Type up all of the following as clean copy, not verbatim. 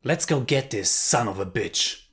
Let's go get this son of a bitch.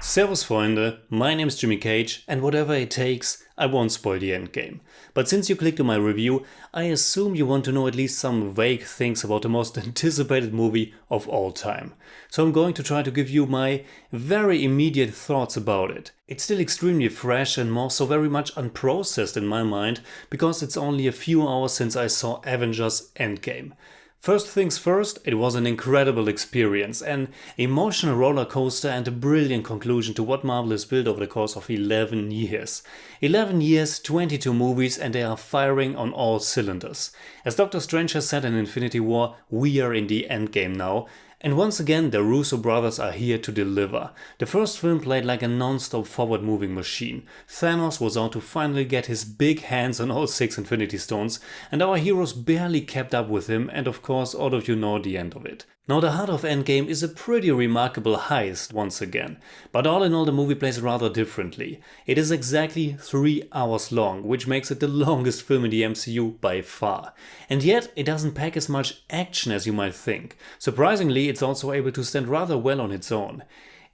Servus Freunde, my name is Jimmy Cage and whatever it takes, I won't spoil the endgame. But since you clicked on my review, I assume you want to know at least some vague things about the most anticipated movie of all time. So I'm going to try to give you my very immediate thoughts about it. It's still extremely fresh and more so very much unprocessed in my mind because it's only a few hours since I saw Avengers Endgame. First things first, it was an incredible experience, an emotional roller coaster and a brilliant conclusion to what Marvel has built over the course of 11 years. 11 years, 22 movies, and they are firing on all cylinders. As Doctor Strange has said in Infinity War, we are in the endgame now. And once again, the Russo brothers are here to deliver. The first film played like a non-stop forward-moving machine. Thanos was out to finally get his big hands on all 6 Infinity Stones, and our heroes barely kept up with him, and of course all of you know the end of it. Now the heart of Endgame is a pretty remarkable heist once again, but all in all the movie plays rather differently. It is exactly 3 hours long, which makes it the longest film in the MCU by far. And yet it doesn't pack as much action as you might think. Surprisingly, it's also able to stand rather well on its own.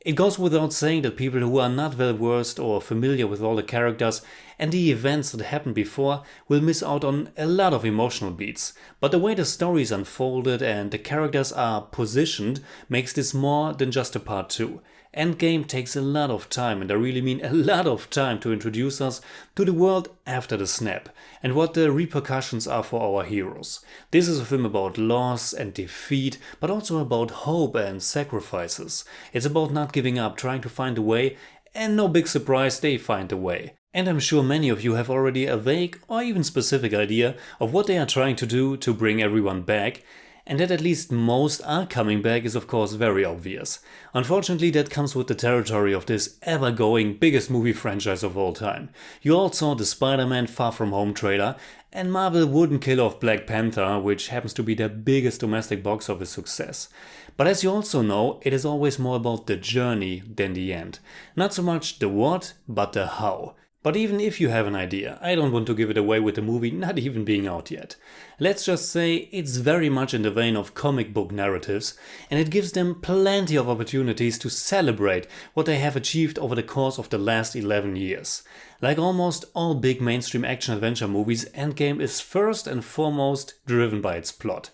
It goes without saying that people who are not well versed or familiar with all the characters and the events that happened before will miss out on a lot of emotional beats. But the way the story is unfolded and the characters are positioned makes this more than just a part 2. Endgame takes a lot of time, and I really mean a lot of time, to introduce us to the world after the snap and what the repercussions are for our heroes. This is a film about loss and defeat, but also about hope and sacrifices. It's about not giving up, trying to find a way, and no big surprise, they find a way. And I'm sure many of you have already a vague or even specific idea of what they are trying to do to bring everyone back. And that at least most are coming back is of course very obvious. Unfortunately, that comes with the territory of this ever-going biggest movie franchise of all time. You all saw the Spider-Man Far From Home trailer, and Marvel wouldn't kill off Black Panther, which happens to be their biggest domestic box office success. But as you also know, it is always more about the journey than the end. Not so much the what, but the how. But even if you have an idea, I don't want to give it away with the movie not even being out yet. Let's just say it's very much in the vein of comic book narratives, and it gives them plenty of opportunities to celebrate what they have achieved over the course of the last 11 years. Like almost all big mainstream action-adventure movies, Endgame is first and foremost driven by its plot.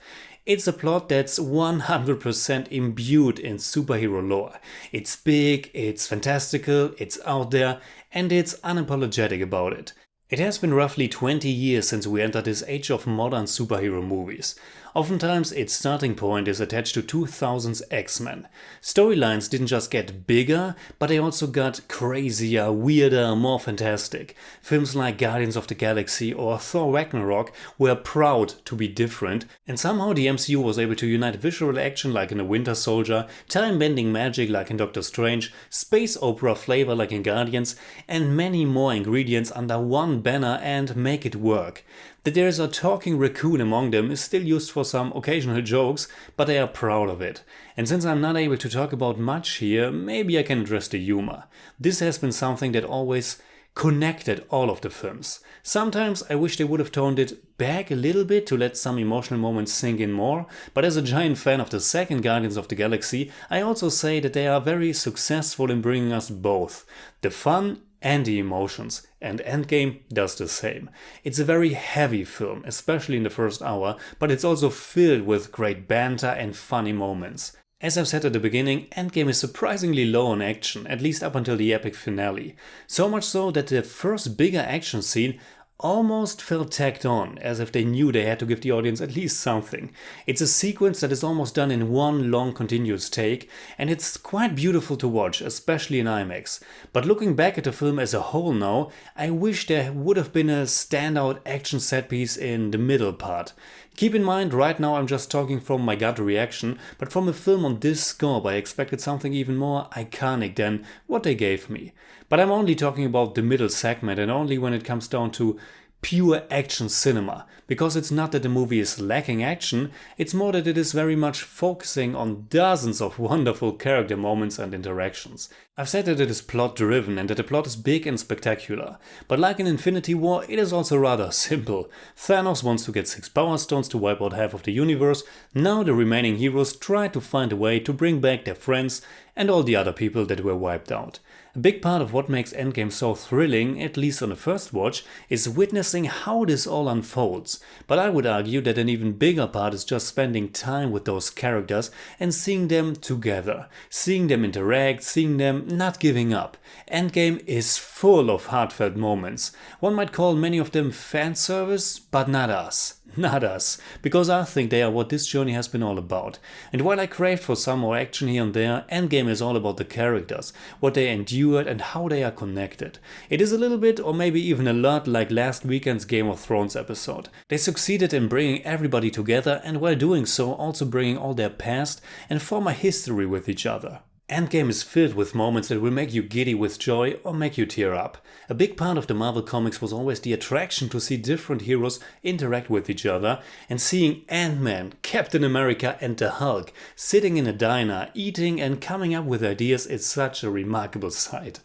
It's a plot that's 100% imbued in superhero lore. It's big, it's fantastical, it's out there, and it's unapologetic about it. It has been roughly 20 years since we entered this age of modern superhero movies. Oftentimes its starting point is attached to 2000's X-Men. Storylines didn't just get bigger, but they also got crazier, weirder, more fantastic. Films like Guardians of the Galaxy or Thor Ragnarok were proud to be different, and somehow the MCU was able to unite visual action like in The Winter Soldier, time-bending magic like in Doctor Strange, space opera flavor like in Guardians, and many more ingredients under one banner and make it work. That there is a talking raccoon among them is still used for some occasional jokes, but they are proud of it. And since I'm not able to talk about much here, maybe I can address the humor. This has been something that always connected all of the films. Sometimes I wish they would have toned it back a little bit to let some emotional moments sink in more, but as a giant fan of the second Guardians of the Galaxy, I also say that they are very successful in bringing us both the fun and the emotions, and Endgame does the same. It's a very heavy film, especially in the first hour, but it's also filled with great banter and funny moments. As I've said at the beginning, Endgame is surprisingly low on action, at least up until the epic finale. So much so that the first bigger action scene almost felt tacked on, as if they knew they had to give the audience at least something. It's a sequence that is almost done in one long continuous take, and it's quite beautiful to watch, especially in IMAX. But looking back at the film as a whole now, I wish there would have been a standout action set piece in the middle part. Keep in mind, right now I'm just talking from my gut reaction, but from a film on this scope I expected something even more iconic than what they gave me. But I'm only talking about the middle segment and only when it comes down to pure action cinema, because it's not that the movie is lacking action, it's more that it is very much focusing on dozens of wonderful character moments and interactions. I've said that it is plot driven and that the plot is big and spectacular, but like in Infinity War, it is also rather simple. Thanos wants to get 6 power stones to wipe out half of the universe, now the remaining heroes try to find a way to bring back their friends and all the other people that were wiped out. A big part of what makes Endgame so thrilling, at least on the first watch, is witnessing how this all unfolds. But I would argue that an even bigger part is just spending time with those characters and seeing them together. Seeing them interact, seeing them not giving up. Endgame is full of heartfelt moments. One might call many of them fan service, but not us. Not us, because I think they are what this journey has been all about. And while I craved for some more action here and there, Endgame is all about the characters, what they endured and how they are connected. It is a little bit, or maybe even a lot, like last weekend's Game of Thrones episode. They succeeded in bringing everybody together and while doing so also bringing all their past and former history with each other. Endgame is filled with moments that will make you giddy with joy or make you tear up. A big part of the Marvel comics was always the attraction to see different heroes interact with each other, and seeing Ant-Man, Captain America and the Hulk sitting in a diner, eating and coming up with ideas is such a remarkable sight.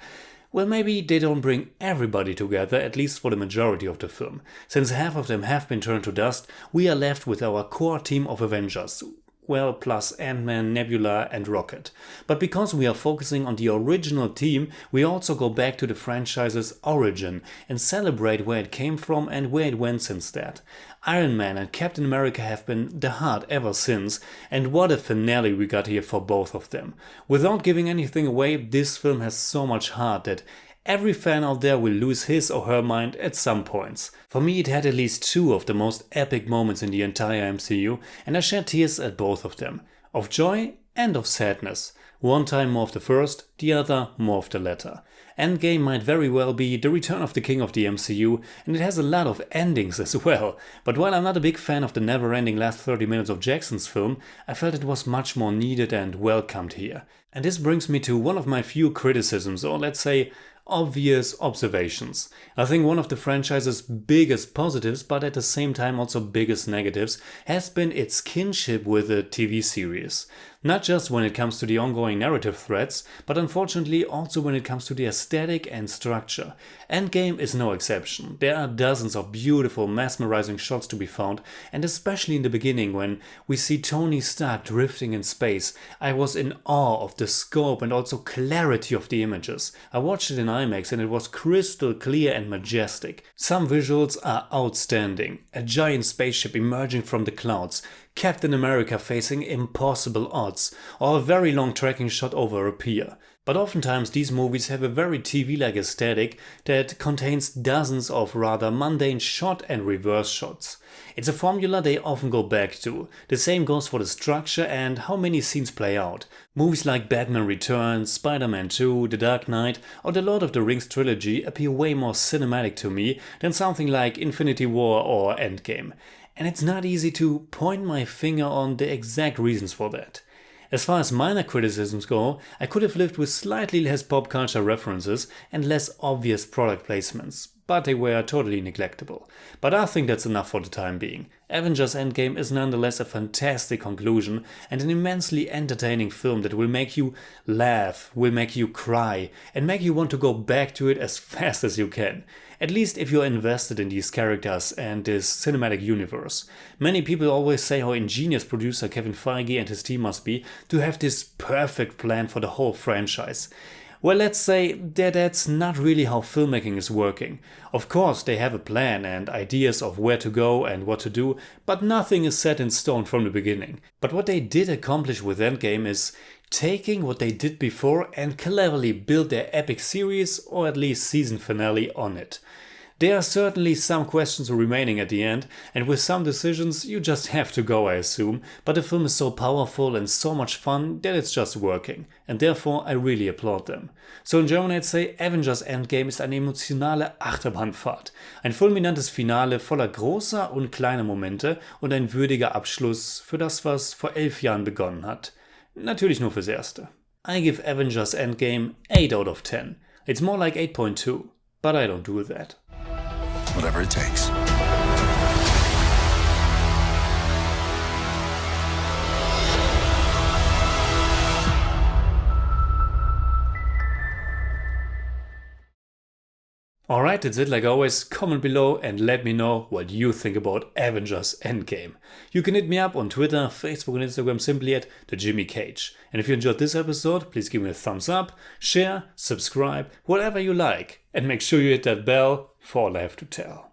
Well, maybe they don't bring everybody together, at least for the majority of the film. Since half of them have been turned to dust, we are left with our core team of Avengers. Well, plus Ant-Man, Nebula and Rocket. But because we are focusing on the original team, we also go back to the franchise's origin and celebrate where it came from and where it went since that. Iron Man and Captain America have been the heart ever since, and what a finale we got here for both of them. Without giving anything away, this film has so much heart that every fan out there will lose his or her mind at some points. For me, it had at least 2 of the most epic moments in the entire MCU, and I shed tears at both of them. Of joy and of sadness. One time more of the first, the other more of the latter. Endgame might very well be the return of the king of the MCU, and it has a lot of endings as well. But while I'm not a big fan of the never-ending last 30 minutes of Jackson's film, I felt it was much more needed and welcomed here. And this brings me to one of my few criticisms, or let's say obvious observations. I think one of the franchise's biggest positives, but at the same time also biggest negatives, has been its kinship with the TV series. Not just when it comes to the ongoing narrative threads, but unfortunately also when it comes to the aesthetic and structure. Endgame is no exception. There are dozens of beautiful, mesmerizing shots to be found, and especially in the beginning when we see Tony Stark drifting in space, I was in awe of the scope and also clarity of the images. I watched it in IMAX and it was crystal clear and majestic. Some visuals are outstanding. A giant spaceship emerging from the clouds, Captain America facing impossible odds, or a very long tracking shot over a pier. But oftentimes these movies have a very TV-like aesthetic that contains dozens of rather mundane shot and reverse shots. It's a formula they often go back to. The same goes for the structure and how many scenes play out. Movies like Batman Returns, Spider-Man 2, The Dark Knight or the Lord of the Rings trilogy appear way more cinematic to me than something like Infinity War or Endgame. And it's not easy to point my finger on the exact reasons for that. As far as minor criticisms go, I could have lived with slightly less pop culture references and less obvious product placements, but they were totally neglectable. But I think that's enough for the time being. Avengers Endgame is nonetheless a fantastic conclusion and an immensely entertaining film that will make you laugh, will make you cry, and make you want to go back to it as fast as you can. At least if you're invested in these characters and this cinematic universe. Many people always say how ingenious producer Kevin Feige and his team must be to have this perfect plan for the whole franchise. Well, let's say that that's not really how filmmaking is working. Of course, they have a plan and ideas of where to go and what to do, but nothing is set in stone from the beginning. But what they did accomplish with Endgame is taking what they did before and cleverly build their epic series or at least season finale on it. There are certainly some questions remaining at the end, and with some decisions you just have to go, I assume, but the film is so powerful and so much fun that it's just working, and therefore I really applaud them. So in German I'd say Avengers Endgame ist eine emotionale Achterbahnfahrt, ein fulminantes Finale voller großer und kleiner Momente und ein würdiger Abschluss für das, was vor 11 Jahren begonnen hat. Natürlich nur fürs Erste. I give Avengers Endgame 8 out of 10. It's more like 8.2, but I don't do that. Whatever it takes. Alright, that's it like always. Comment below and let me know what you think about Avengers Endgame. You can hit me up on Twitter, Facebook and Instagram simply at TheJimmyCage. And if you enjoyed this episode, please give me a thumbs up, share, subscribe, whatever you like. And make sure you hit that bell for all I have to tell.